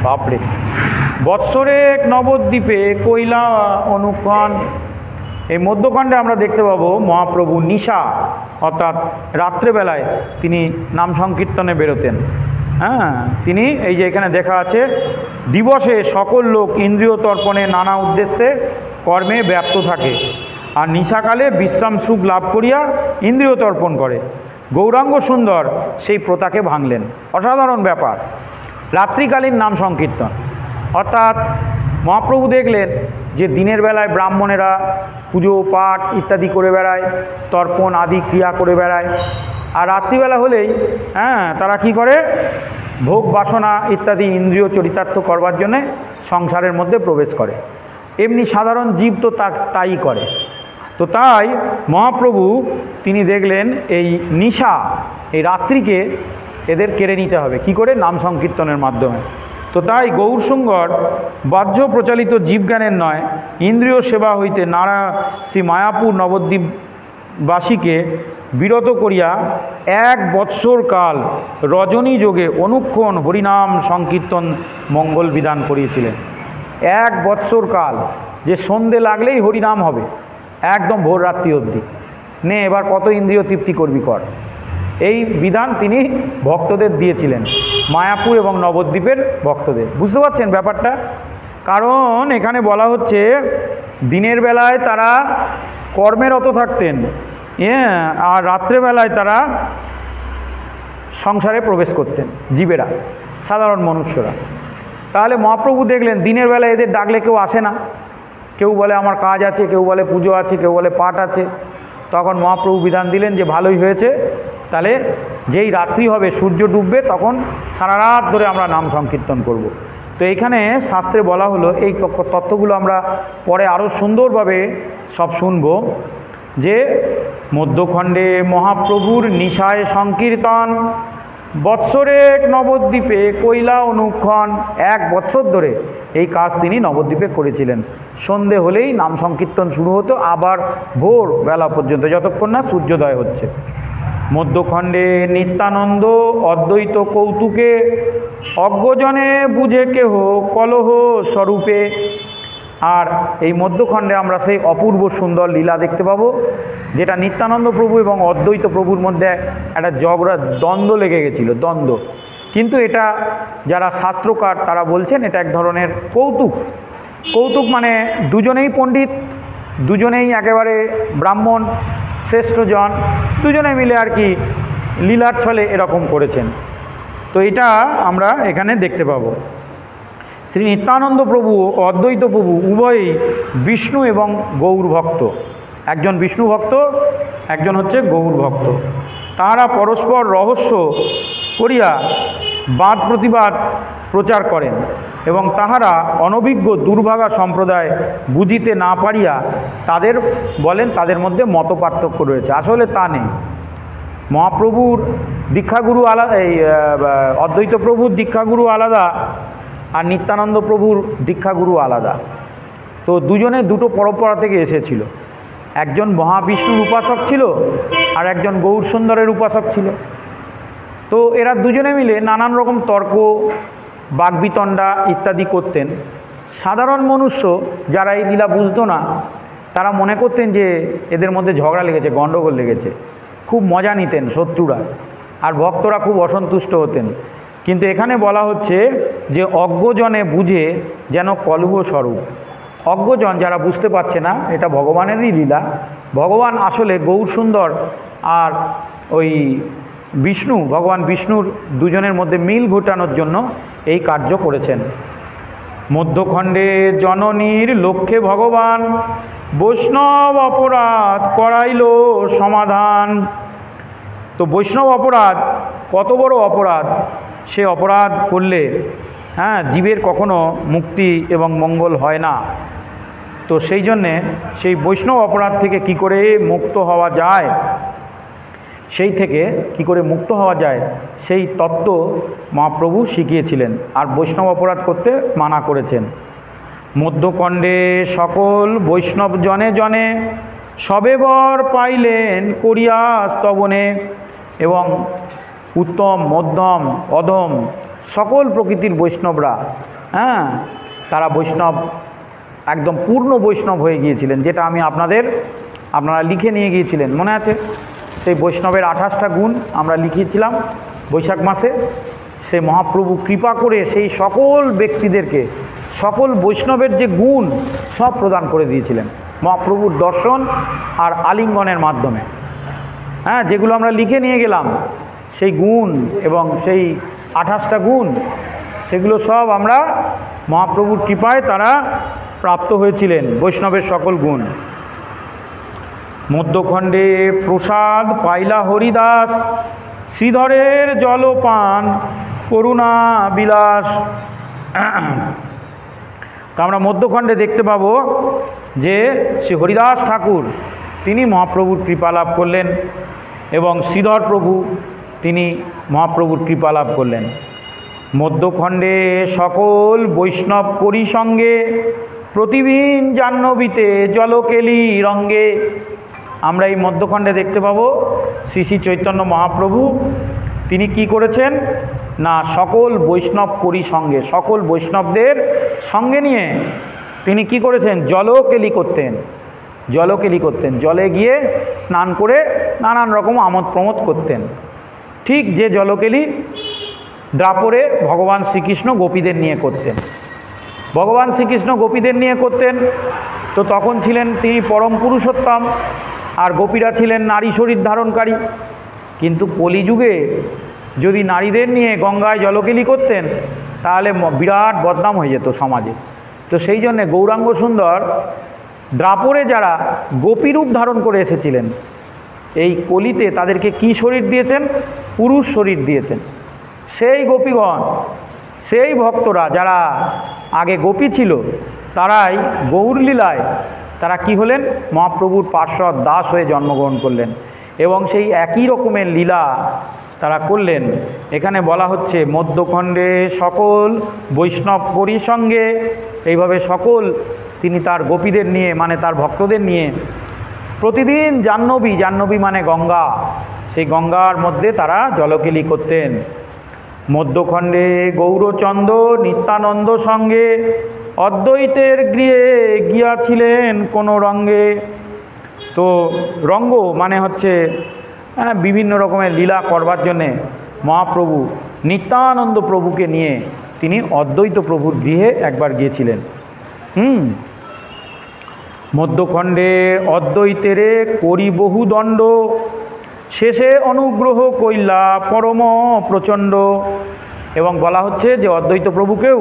বাপরে, বৎসরেক নবদ্বীপে কৈলা অনুক্ষণ। এই মধ্যখণ্ডে আমরা দেখতে পাবো মহাপ্রভু নিশা অর্থাৎ রাত্রেবেলায় তিনি নাম সংকীর্তনে বেরোতেন। তিনি এই যে এখানে দেখা আছে, দিবসে সকল লোক ইন্দ্রিয় তর্পণে নানা উদ্দেশ্যে কর্মে ব্যপ্ত থাকে, আর নিশাকালে বিশ্রাম সুখ লাভ করিয়া ইন্দ্রিয় তর্পণ করে। গৌরাঙ্গ সুন্দর সেই প্রথাকে ভাঙলেন। অসাধারণ ব্যাপার, রাত্রিকালীন নাম সংকীর্তন। অর্থাৎ মহাপ্রভু দেখলেন যে দিনের বেলায় ব্রাহ্মণেরা পুজো পাঠ ইত্যাদি করে বেড়ায়, তর্পণ আদি ক্রিয়া করে বেড়ায়, আর রাত্রিবেলা হলেই তারা কি করে, ভোগ বাসনা ইত্যাদি ইন্দ্রিয় চরিতার্থ করবার জন্যে সংসারের মধ্যে প্রবেশ করে। এমনি সাধারণ জীব তো তাই করে। তো তাই মহাপ্রভু তিনি দেখলেন এই নিশা, এই রাত্রিকে এদের কেড়ে নিতে হবে। কি করে? নাম সংকীর্তনের মাধ্যমে। তো তাই গৌরসুন্দর বাহ্য প্রচালিত জীবজ্ঞানের নয়, ইন্দ্রিয় সেবা হইতে শ্রী মায়াপুর নবদ্বীপবাসীকে বিরত করিয়া 1 বৎসর কাল রজনী যোগে অনুক্ষণ হরিনাম সংকীর্তন মঙ্গল বিধান করিয়েছিলেন। 1 বৎসর কাল, যে সন্ধে লাগলেই হরিনাম হবে একদম ভোর রাত্রি অবধি। নে এবার কত ইন্দ্রিয় তৃপ্তি করবি কর, এই বিধান তিনি ভক্তদের দিয়েছিলেন, মায়াপুর এবং নবদ্বীপের ভক্তদের। বুঝতে পারছেন ব্যাপারটা? কারণ এখানে বলা হচ্ছে দিনের বেলায় তারা কর্মেরত থাকতেন, আর রাত্রেবেলায় তারা সংসারে প্রবেশ করতেন জীবেরা, সাধারণ মনুষ্যরা। তাহলে মহাপ্রভু দেখলেন দিনের বেলায় এদের ডাকলে কেউ আসে না, কেউ বলে আমার কাজ আছে, কেউ বলে পুজো আছে, কেউ বলে পাঠ আছে। তখন মহাপ্রভু বিধান দিলেন যে ভালোই হয়েছে, তাহলে যেই রাত্রি হবে সূর্য ডুববে তখন সারা রাত ধরে আমরা নাম সংকীর্তন করব। তো এইখানে শাস্ত্রে বলা হলো, এই তত্ত্বগুলো আমরা পরে আরও সুন্দরভাবে সব শুনব, যে মধ্যখণ্ডে মহাপ্রভুর নিশায় সংকীর্তন, বৎসরেক নবদ্বীপে কৈলা অনুক্ষণ। 1 বৎসর ধরে এই কাজ তিনি নবদ্বীপে করেছিলেন। সন্ধে হলেই নাম সংকীর্তন শুরু হতো, আবার ভোর বেলা পর্যন্ত, যতক্ষণ না সূর্যোদয় হচ্ছে। মধ্যখণ্ডে নিত্যানন্দ অদ্বৈত কৌতুকে, অজ্ঞজনে বুঝে কেহ কলহ স্বরূপে। আর এই মধ্যখণ্ডে আমরা সেই অপূর্ব সুন্দর লীলা দেখতে পাবো, যেটা নিত্যানন্দ প্রভু এবং অদ্বৈত প্রভুর মধ্যে একটা দ্বন্দ্ব লেগে গেছিল। দ্বন্দ্ব কিন্তু এটা যারা শাস্ত্রকার তারা বলছেন এটা এক ধরনের কৌতুক। কৌতুক মানে দুজনেই পণ্ডিত, দুজনেই একেবারে ব্রাহ্মণ শ্রেষ্ঠজন, দুজনে মিলে আর কি লীলার ছলে এরকম করেছেন। তো এটা আমরা এখানে দেখতে পাবো। শ্রী নিত্যানন্দ প্রভু ও অদ্বৈত প্রভু উভয়ই বিষ্ণু এবং গৌর ভক্ত, একজন বিষ্ণু ভক্ত, একজন হচ্ছে গৌর ভক্ত। তাঁরা পরস্পর রহস্য করিয়া বাদ প্রতিবাদ প্রচার করেন এবং তাহারা অনভিজ্ঞ দুর্ভাগা সম্প্রদায় বুঝিতে না পারিয়া তাদের বলেন তাদের মধ্যে মত পার্থক্য রয়েছে। আসলে তা নেই। মহাপ্রভুর দীক্ষাগুরু আলাদা, এই অদ্বৈত প্রভুর দীক্ষাগুরু আলাদা আর নিত্যানন্দ প্রভুর দীক্ষাগুরু আলাদা। তো দুজনে দুটো পরম্পরা থেকে এসেছিল। একজন মহাবিষ্ণুর উপাসক ছিল আর একজন গৌর সুন্দরের উপাসক ছিল। তো এরা দুজনে মিলে নানান রকম তর্ক, বাগবিতণ্ডা ইত্যাদি করতেন। সাধারণ মনুষ্য যারা এই লীলা বুঝতো না তারা মনে করতেন যে এদের মধ্যে ঝগড়া লেগেছে, গণ্ডগোল লেগেছে, খুব মজা নিতেন শত্রুরা, আর ভক্তরা খুব অসন্তুষ্ট হতেন। কিন্তু এখানে বলা হচ্ছে যে অজ্ঞজনে বুঝে যেন কলহ স্বরূপ। অজ্ঞজন যারা বুঝতে পারছে না এটা ভগবানেরই লীলা, ভগবান আসলে গৌর সুন্দর আর ওই বিষ্ণু, ভগবান বিষ্ণুর দুজনের মধ্যে মিল ঘটানোর জন্য এই কার্য করেছেন। মধ্যখণ্ডে জননীর লক্ষ্যে ভগবান বৈষ্ণব অপরাধ করাইল সমাধান। তো বৈষ্ণব অপরাধ কত বড় অপরাধ, সে অপরাধ করলে জীবের কখনো মুক্তি এবং মঙ্গল হয় না। তো সেই জন্যে সেই বৈষ্ণব অপরাধ থেকে কি করে মুক্ত হওয়া যায়, সেই থেকে কি করে মুক্ত হওয়া যায় সেই তত্ত্ব মহাপ্রভু শিখিয়েছিলেন আর বৈষ্ণব অপরাধ করতে মানা করেছেন। মধ্যখণ্ডে সকল বৈষ্ণব জনে জনে সবে বর পাইলেন করিয়া স্তবনে। এবং উত্তম, মধ্যম, অধম সকল প্রকৃতির বৈষ্ণবরা তারা বৈষ্ণব, একদম পূর্ণ বৈষ্ণব হয়ে গিয়েছিলেন, যেটা আমি আপনারা লিখে নিয়ে গিয়েছিলেন, মনে আছে? সেই বৈষ্ণবের 28টা গুণ আমরা লিখিয়েছিলাম বৈশাখ মাসে। সে মহাপ্রভু কৃপা করে সেই সকল ব্যক্তিদেরকে সকল বৈষ্ণবের যে গুণ সব প্রদান করে দিয়েছিলেন মহাপ্রভুর দর্শন আর আলিঙ্গনের মাধ্যমে। যেগুলো আমরা লিখে নিয়ে গেলাম সেই গুণ এবং সেই 28টা গুণ, সেগুলো সব আমরা মহাপ্রভুর কৃপায় তারা প্রাপ্ত হয়েছিলেন, বৈষ্ণবের সকল গুণ। মধ্যখণ্ডে প্রসাদ পাইলা হরিদাস শ্রীধরের জলপান করুণা বিলাস। তো আমরা মধ্যখণ্ডে দেখতে পাবো যে শ্রী হরিদাস ঠাকুর তিনি মহাপ্রভুর কৃপা লাভ করলেন এবং শ্রীধর প্রভু তিনি মহাপ্রভুর কৃপা লাভ করলেন। মধ্যখণ্ডে সকল বৈষ্ণব করি সঙ্গে প্রতিদিন জাহ্নবীতে জলকেলি রঙ্গে। আমরা এই মধ্যখণ্ডে দেখতে পাবো শ্রী শ্রী চৈতন্য মহাপ্রভু তিনি কি করেছেন না, সকল বৈষ্ণব করি সঙ্গে, সকল বৈষ্ণবদের সঙ্গে নিয়ে তিনি কি করেছেন, জলকেলি করতেন। জলকেলি করতেন, জলে গিয়ে স্নান করে নানান রকম আমোদ প্রমোদ করতেন। ঠিক যে জলকেলি দ্রাপরে ভগবান শ্রীকৃষ্ণ গোপীদের নিয়ে করতেন। ভগবান শ্রীকৃষ্ণ গোপীদের নিয়ে করতেন, তো তখন ছিলেন তিনি পরম পুরুষোত্তম আর গোপীরা ছিলেন নারী শরীর ধারণকারী। কিন্তু কলিযুগে যদি নারীদের নিয়ে গঙ্গায় জলকেলি করতেন তাহলে বিরাট বদনাম হয়ে যেত সমাজে। তো সেই জন্যে গৌরাঙ্গ সুন্দর দ্রাপরে যারা গোপীরূপ ধারণ করে এসেছিলেন, এই কলিতে তাদেরকে কি শরীর দিয়েছেন, পুরুষ শরীর দিয়েছেন। সেই গোপীগণ, সেই ভক্তরা যারা আগে গোপী ছিল তারাই গৌরলীলায় তারা কি হলেন, মহাপ্রভুর পার্শ্বদ দাস হয়ে জন্মগ্রহণ করলেন এবং সেই একই রকমের লীলা তারা করলেন। এখানে বলা হচ্ছে মধ্যখণ্ডে সকল বৈষ্ণব করি সঙ্গে, এইভাবে সকল তিনি তার গোপীদের নিয়ে মানে তার ভক্তদের নিয়ে প্রতিদিন জাহ্নবী, জাহ্নবী মানে গঙ্গা, সেই গঙ্গার মধ্যে তারা জলকেলি করতেন। মধ্যখণ্ডে গৌরচন্দ্র নিত্যানন্দ সঙ্গে অদ্বৈতের গৃহে গিয়াছিলেন কোনো রঙ্গে। তো রঙ্গ মানে হচ্ছে বিভিন্ন রকমের লীলা করবার জন্যে মহাপ্রভু নিত্যানন্দ প্রভুকে নিয়ে তিনি অদ্বৈত প্রভুর গৃহে একবার গিয়েছিলেন। মধ্যখণ্ডে অদ্বৈতেরে করি বহু দণ্ড, শেষে অনুগ্রহ কইলা পরম প্রচণ্ড। এবং বলা হচ্ছে যে অদ্বৈত প্রভুকেও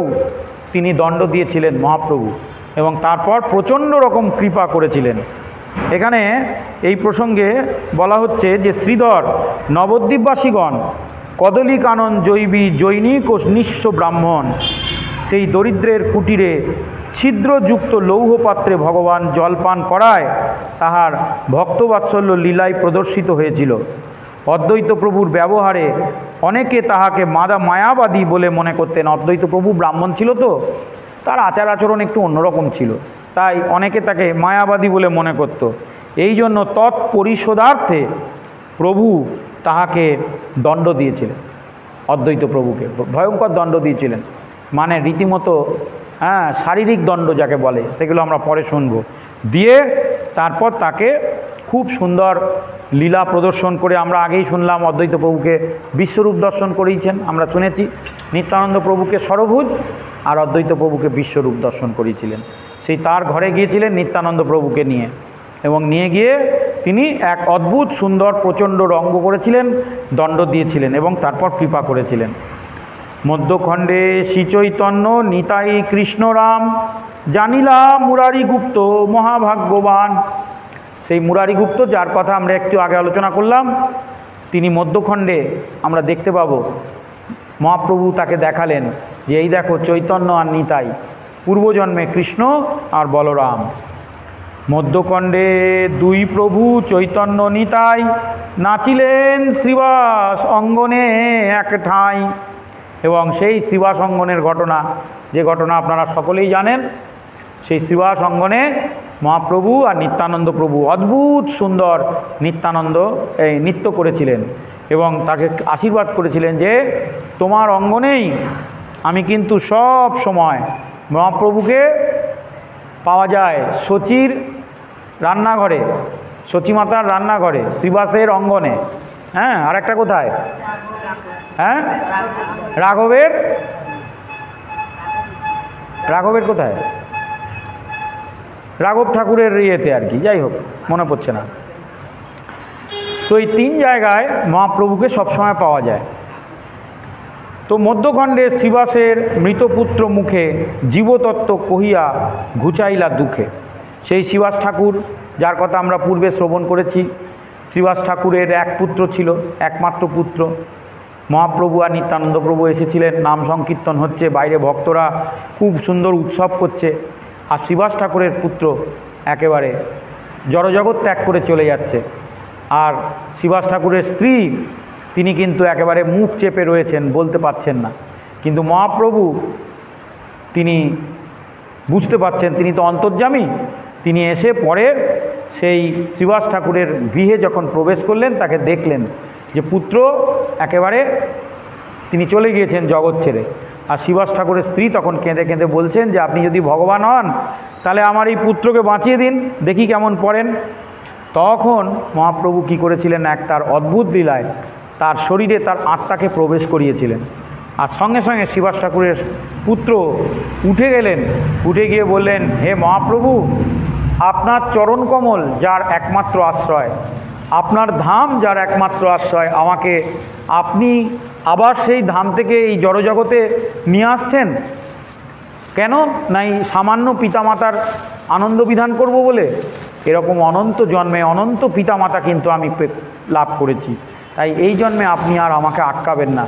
তিনি দণ্ড দিয়েছিলেন মহাপ্রভু, এবং তারপর প্রচণ্ড রকম কৃপা করেছিলেন। এখানে এই প্রসঙ্গে বলা হচ্ছে যে শ্রীধর নবদ্বীপবাসীগণ কদলী কানন জৈবী জৈনিক ও নিঃস্ব ব্রাহ্মণ, সেই দরিদ্রের কুটিরে ছিদ্রযুক্ত লৌহপাত্রে ভগবান জলপান করায় তাহার ভক্তবাৎসল্য লীলায় প্রদর্শিত হয়েছিল। অদ্বৈত প্রভুর ব্যবহারে অনেকে তাহাকে মায়াবাদী বলে মনে করতেন। অদ্বৈত প্রভু ব্রাহ্মণ ছিল, তো তার আচার আচরণ একটু অন্যরকম ছিল, তাই অনেকে তাকে মায়াবাদী বলে মনে করত। এই জন্য তৎপরিশোধার্থে প্রভু তাহাকে দণ্ড দিয়েছিলেন। অদ্বৈত প্রভুকে ভয়ঙ্কর দণ্ড দিয়েছিলেন, মানে রীতিমতো শারীরিক দণ্ড যাকে বলে, সেগুলো আমরা পরে শুনব। দিয়ে তারপর তাকে খুব সুন্দর লীলা প্রদর্শন করে, আমরা আগেই শুনলাম অদ্বৈত প্রভুকে বিশ্বরূপ দর্শন করিয়েছেন, আমরা শুনেছি নিত্যানন্দ প্রভুকে ষড়ভুজ আর অদ্বৈত প্রভুকে বিশ্বরূপ দর্শন করিয়েছিলেন। সেই তার ঘরে গিয়েছিলেন নিত্যানন্দ প্রভুকে নিয়ে, এবং নিয়ে গিয়ে তিনি এক অদ্ভুত সুন্দর প্রচণ্ড রঙ্গ করেছিলেন, দণ্ড দিয়েছিলেন এবং তারপর কৃপা করেছিলেন। মধ্যখণ্ডে শ্রীচৈতন্য নিতাই কৃষ্ণরাম, জানিলা মুরারিগুপ্ত মহাভাগ্যবান। সেই মুরারিগুপ্ত যার কথা আমরা একটু আগে আলোচনা করলাম, তিনি মধ্যখণ্ডে আমরা দেখতে পাব মহাপ্রভু তাকে দেখালেন যে এই দেখো চৈতন্য আর নিতাই, পূর্বজন্মে কৃষ্ণ আর বলরাম। মধ্যখণ্ডে দুই প্রভু চৈতন্য নিতাই, নাচিলেন শ্রীবাস অঙ্গনে এক ঠাঁই। এবং সেই শ্রীবাস অঙ্গনের ঘটনা, যে ঘটনা আপনারা সকলেই জানেন, সেই শ্রীবাস অঙ্গনে মহাপ্রভু আর নিত্যানন্দ প্রভু অদ্ভুত সুন্দর নৃত্য করেছিলেন এবং তাকে আশীর্বাদ করেছিলেন যে তোমার অঙ্গনেই আমি কিন্তু সব সময়। মহাপ্রভুকে পাওয়া যায় শচীর রান্নাঘরে, শচীমাতার রান্নাঘরে, শ্রীবাসের অঙ্গনে। আর একটা কোথায়? রাঘবের কোথায়? রাঘব ঠাকুরের ইয়েতে আর কি, যাই হোক মনে পড়ছে না। তো এই তিন জায়গায় মহাপ্রভুকে সবসময় পাওয়া যায়। তো মধ্যখণ্ডে শ্রীবাসের মৃতপুত্র মুখে জীবতত্ত্ব কহিয়া ঘুচাইলা দুঃখে। সেই শ্রীবাস ঠাকুর যার কথা আমরা পূর্বে শ্রবণ করেছি, শ্রীবাস ঠাকুরের এক পুত্র ছিল, একমাত্র পুত্র। মহাপ্রভু আর নিত্যানন্দ প্রভু এসেছিলেন, নাম সংকীর্তন হচ্ছে, বাইরে ভক্তরা খুব সুন্দর উৎসব করছে, আর শ্রীবাস ঠাকুরের পুত্র একেবারে জড়জগৎ ত্যাগ করে চলে যাচ্ছে। আর শ্রীবাস ঠাকুরের স্ত্রী তিনি কিন্তু একেবারে মুখ চেপে রয়েছেন, বলতে পারছেন না। কিন্তু মহাপ্রভু তিনি বুঝতে পারছেন, তিনি তো অন্তর্যামী। তিনি এসে পরে সেই শ্রীবাস ঠাকুরের গৃহে যখন প্রবেশ করলেন, তাকে দেখলেন যে পুত্র একেবারে তিনি চলে গিয়েছেন জগৎ ছেড়ে। আর শ্রীবাস ঠাকুরের স্ত্রী তখন কেঁদে কেঁদে বলছেন যে আপনি যদি ভগবান হন তাহলে আমার এই পুত্রকে বাঁচিয়ে দিন, দেখি কেমন পড়েন। তখন মহাপ্রভু কি করেছিলেন, এক তার অদ্ভুত লীলায় তার শরীরে তার আত্মাকে প্রবেশ করিয়েছিলেন। আর সঙ্গে সঙ্গে শ্রীবাস ঠাকুরের পুত্র উঠে গেলেন, উঠে গিয়ে বললেন, হে মহাপ্রভু, আপনার চরণকমল যার একমাত্র আশ্রয়, আপনার ধাম যার একমাত্র আশ্রয়, আমাকে আপনি আবার সেই ধাম থেকে এই জড়জগতে নিয়ে আসছেন কেন? নাই সামান্য পিতামাতার আনন্দ বিধান করব বলে? এরকম অনন্ত জন্মে অনন্ত পিতামাতা কিন্তু আমি লাভ করেছি, তাই এই জন্মে আপনি আর আমাকে আটকাবেন না।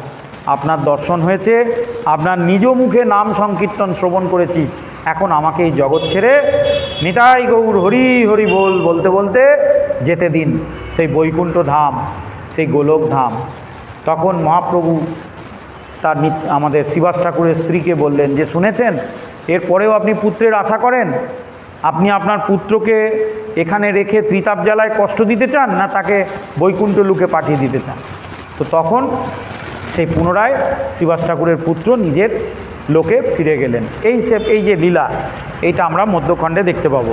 আপনার দর্শন হয়েছে, আপনার নিজ মুখে নাম সংকীর্তন শ্রবণ করেছি, এখন আমাকে এই জগৎ ছেড়ে নিতাই গৌর হরি হরি বল বলতে বলতে যেতে দিন সেই বৈকুণ্ঠ ধাম, সেই গোলক ধাম। তখন মহাপ্রভু তার আমাদের শ্রীবাস ঠাকুরের স্ত্রীকে বললেন যে শুনেছেন, এরপরেও আপনি পুত্রের আশা করেন? আপনি আপনার পুত্রকে এখানে রেখে ত্রিতাপ জ্বালায় কষ্ট দিতে চান, না তাকে বৈকুণ্ঠ লোকে পাঠিয়ে দিতে চান? তো তখন সেই পুনরায় শ্রীবাস ঠাকুরের পুত্র নিজের লোকে ফিরে গেলেন। এই যে লীলা, এইটা আমরা মধ্যখণ্ডে দেখতে পাবো।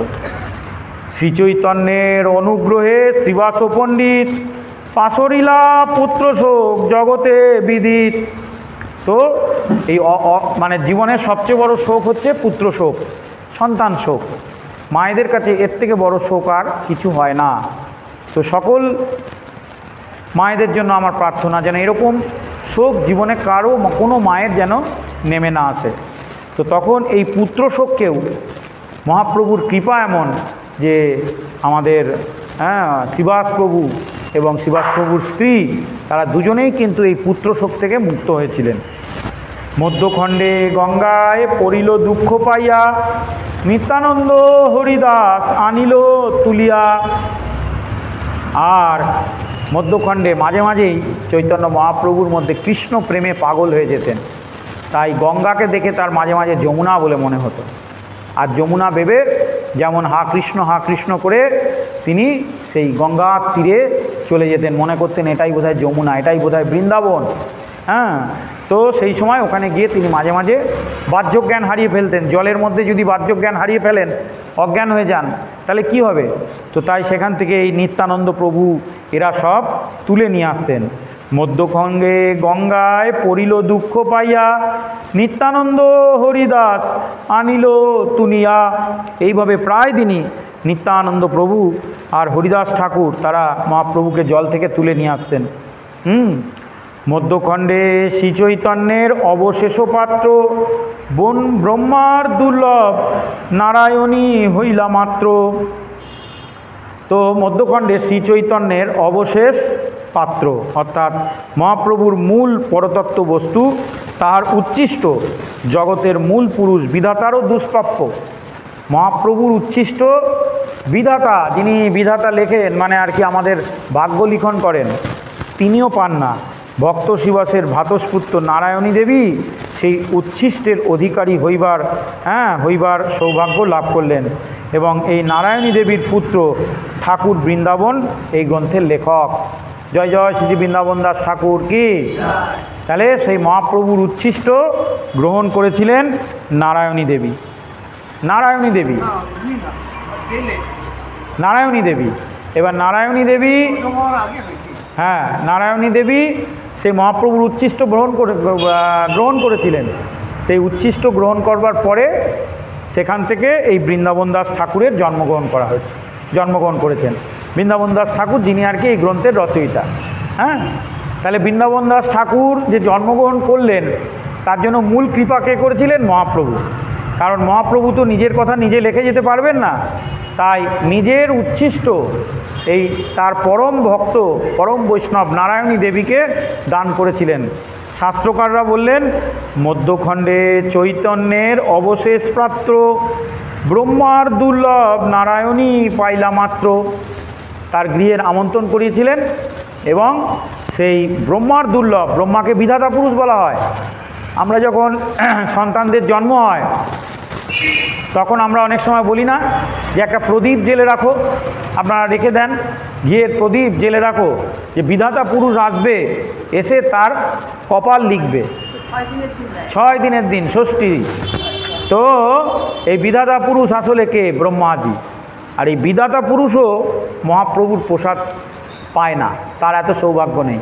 শ্রীচৈতন্যের অনুগ্রহে শ্রীবাস পণ্ডিত পাশরিলা পুত্র শোক জগতে বিদিত। তো এই মানে জীবনের সবচেয়ে বড় শোক হচ্ছে পুত্র শোক, সন্তান শোক। মায়েদের কাছে এর থেকে বড় শোক আর কিছু হয় না। তো সকল মায়েদের জন্য আমার প্রার্থনা যেন এরকম শোক জীবনে কারো কোনো মায়ের যেন নেমে না আসে। তো তখন এই পুত্র শোককেও মহাপ্রভুর কৃপা এমন যে আমাদের শিবাস প্রভু এবং শিবাস প্রভুর স্ত্রী তারা দুজনেই কিন্তু এই পুত্র শোক থেকে মুক্ত হয়েছিলেন। মধ্যখণ্ডে গঙ্গায় পড়িল দুঃখ পাইয়া, নিত্যানন্দ হরিদাস আনিল তুলিয়া। আর মধ্যখণ্ডে মাঝে মাঝেই চৈতন্য মহাপ্রভুর মধ্যে কৃষ্ণ প্রেমে পাগল হয়ে যেতেন, তাই গঙ্গাকে দেখে তার মাঝে মাঝে যমুনা বলে মনে হতো। আর যমুনা ভেবে যেমন হা কৃষ্ণ করে তিনি সেই গঙ্গার তীরে চলে যেতেন, মনে করতেন এটাই বোধহয় যমুনা, এটাই বোধহয় বৃন্দাবন। তো সেই সময় ওখানে গিয়ে তিনি মাঝে মাঝে বাহ্যজ্ঞান হারিয়ে ফেলতেন। জলের মধ্যে যদি বাহ্যজ্ঞান হারিয়ে ফেলেন, অজ্ঞান হয়ে যান, তাহলে কি হবে? তো তাই সেখান থেকে এই নিত্যানন্দ প্রভু এরা সব তুলে নিয়ে আসতেন। মধ্যখণ্ডে গঙ্গায় পড়িল দুঃখ পাইয়া, নিত্যানন্দ হরিদাস আনিল তুলিয়া। এইভাবে প্রায় দিনই নিত্যানন্দ প্রভু আর হরিদাস ঠাকুর তারা মহাপ্রভুকে জল থেকে তুলে নিয়ে আসতেন। মধ্যখণ্ডে শ্রীচৈতন্যের অবশেষ পাত্র, বন ব্রহ্মার দুর্লভ নারায়ণী হইলা মাত্র। তো মধ্যখণ্ডে শ্রীচৈতন্যের অবশেষ পাত্র অর্থাৎ মহাপ্রভুর মূল পরতত্ত্ব বস্তু, তার উচ্ছিষ্ট জগতের মূল পুরুষ বিধাতারও দুষ্প্রাপ্য। মহাপ্রভুর উচ্ছিষ্ট বিধাতা, যিনি বিধাতা লেখেন মানে আর কি আমাদের ভাগ্য লিখন করেন, তিনিও পান না। ভক্ত শিবাসের ভ্রাতস্পুত্র নারায়ণী দেবী সেই উচ্ছিষ্টের অধিকারী হইবার সৌভাগ্য লাভ করলেন। এবং এই নারায়ণী দেবীর পুত্র ঠাকুর বৃন্দাবন এই গ্রন্থের লেখক। জয় জয় শ্রী বৃন্দাবন দাস ঠাকুর কি। তাহলে সেই মহাপ্রভুর উচ্ছিষ্ট গ্রহণ করেছিলেন নারায়ণী দেবী। নারায়ণী দেবী এবার নারায়ণী দেবী নারায়ণী দেবী সেই মহাপ্রভুর উচ্ছিষ্ট গ্রহণ করেছিলেন। সেই উচ্ছিষ্ট গ্রহণ করবার পরে সেখান থেকে এই বৃন্দাবন দাস ঠাকুরের জন্মগ্রহণ করেছেন। বৃন্দাবন দাস ঠাকুর যিনি আর কি এই গ্রন্থের রচয়িতা। তাহলে বৃন্দাবন দাস ঠাকুর যে জন্মগ্রহণ করলেন তার জন্য মূল কৃপা কে করেছিলেন? মহাপ্রভু। কারণ মহাপ্রভু তো নিজের কথা নিজে লিখে যেতে পারবেন না, তাই নিজের উচ্ছিষ্ট এই তার পরম ভক্ত পরম বৈষ্ণব নারায়ণী দেবীকে দান করেছিলেন। শাস্ত্রকাররা বললেন মধ্যখণ্ডে চৈতন্যের অবশেষ পাত্র, ব্রহ্মার দুর্লভ নারায়ণী পাইলা মাত্র। তার গৃহের আমন্ত্রণ করিয়েছিলেন এবং সেই ব্রহ্মার দুর্লভ, ব্রহ্মাকে বিধাতা পুরুষ বলা হয়। আমরা যখন সন্তানদের জন্ম হয় তখন আমরা অনেক সময় বলি না যে একটা প্রদীপ জেলে রাখো, আপনারা রেখে দেন, ঘিয়ের প্রদীপ জেলে রাখো, যে বিধাতা পুরুষ আসবে, এসে তার কপাল লিখবে 6 দিনের দিন ষষ্ঠী। তো এই বিধাতা পুরুষ আসলে কে? ব্রহ্মাজি। আর এই বিধাতা পুরুষও মহাপ্রভুর প্রসাদ পায় না, তার এত সৌভাগ্য নেই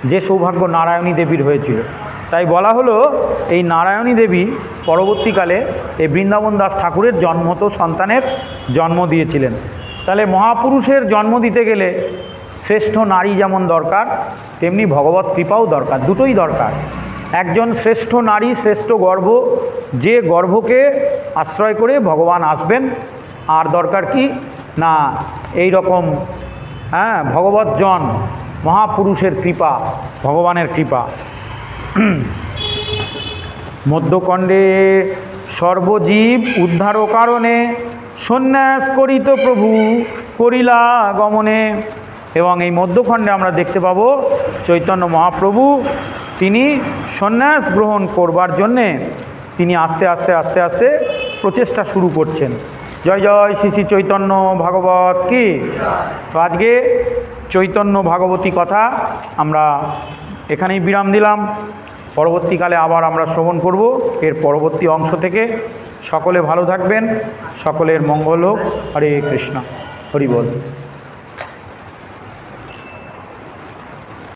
যে সৌভাগ্য নারায়ণী দেবীর হয়েছিল। তাই বলা হলো এই নারায়ণী দেবী পরবর্তীকালে এই বৃন্দাবন দাস ঠাকুরের জন্মত সন্তানের জন্ম দিয়েছিলেন। তাহলে মহাপুরুষের জন্ম দিতে গেলে শ্রেষ্ঠ নারী যেমন দরকার, তেমনি ভগবত কৃপাও দরকার, দুটোই দরকার। একজন শ্রেষ্ঠ নারী, শ্রেষ্ঠ গর্ভ, যে গর্ভকে আশ্রয় করে ভগবান আসবেন। আর দরকার কি না এই রকম ভগবৎজন মহাপুরুষের কৃপা, ভগবানের কৃপা। মধ্যখণ্ডে সর্বজীব উদ্ধার কারণে সন্ন্যাস করিত প্রভু করিলা গমনে। এবং এই মধ্যখণ্ডে আমরা দেখতে পাব চৈতন্য মহাপ্রভু তিনি সন্ন্যাস গ্রহণ করবার জন্যে তিনি আস্তে আস্তে আস্তে আস্তে প্রচেষ্টা শুরু করছেন। জয় জয় শ্রী শ্রী চৈতন্য ভাগবত কি। তো আজকে চৈতন্য ভাগবতী কথা আমরা এখানেই বিরাম দিলাম। পরবর্তীকালে আবার আমরা শ্রবণ করব এর পরবর্তী অংশ থেকে। সকলে ভালো থাকবেন, সকলের মঙ্গল হোক। হরে কৃষ্ণ, হরি বল।